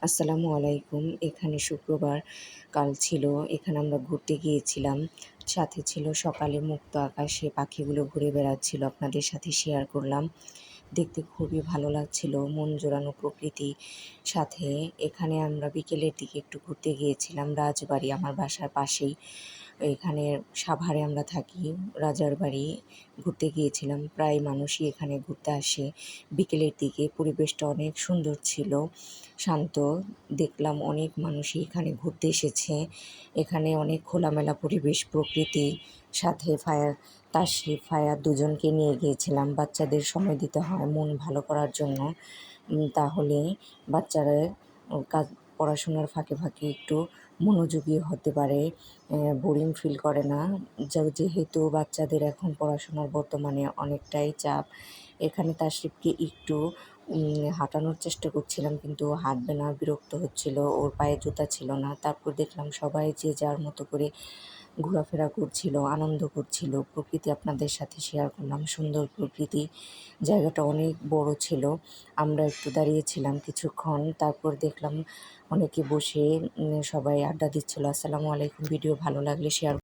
আসসালামু আলাইকুম। এখানে শুক্রবার কাল ছিল। এখানে আমরা ঘুরতে গিয়েছিলাম। সাথে ছিল সকালে মুক্ত আকাশে পাখিগুলো ঘুরে বেড়াচ্ছিল। আপনাদের সাথে শেয়ার করলাম। দেখতে খুবই ভালো লাগছিল। মন জোড়ানো প্রকৃতি। সাথে এখানে আমরা বিকেলের দিকে একটু ঘুরতে গিয়েছিলাম। রাজবাড়ি আমার বাসার পাশেই। এখানে সাভারে আমরা থাকি। রাজার বাড়ি ঘুরতে গিয়েছিলাম। প্রায় মানুষই এখানে ঘুরতে আসে। বিকেলের দিকে পরিবেশটা অনেক সুন্দর ছিল, শান্ত। দেখলাম অনেক মানুষই এখানে ঘুরতে এসেছে। এখানে অনেক খোলামেলা পরিবেশ, প্রকৃতি। সাথে তাশরিফ, ফায়াদ দুজনকে নিয়ে গিয়েছিলাম। বাচ্চাদের সময় দিতে হয় মন ভালো করার জন্য। তাহলে বাচ্চারা কাজ পড়াশোনার ফাঁকে ফাঁকে একটু মনোযোগী হতে পারে, বোরিং ফিল করে না। যেহেতু বাচ্চাদের এখন পড়াশোনার বর্তমানে অনেকটাই চাপ। এখানে তাশরিফকে একটু হাঁটানোর চেষ্টা করছিলাম, কিন্তু ও হাঁটবে না, বিরক্ত হচ্ছিল, ওর পায়ে জুতা ছিল না। তারপর দেখলাম সবাই যে যার মতো করে ঘোরাফেরা করছিল, আনন্দ করছিল। প্রকৃতি আপনাদের সাথে শেয়ার করলাম, সুন্দর প্রকৃতি। জায়গাটা অনেক বড় ছিল। আমরা একটু দাঁড়িয়েছিলাম কিছুক্ষণ। তারপর দেখলাম অনেকে বসে সবাই আড্ডা দিচ্ছিল। আসসালামু আলাইকুম। ভিডিও ভালো লাগলে শেয়ার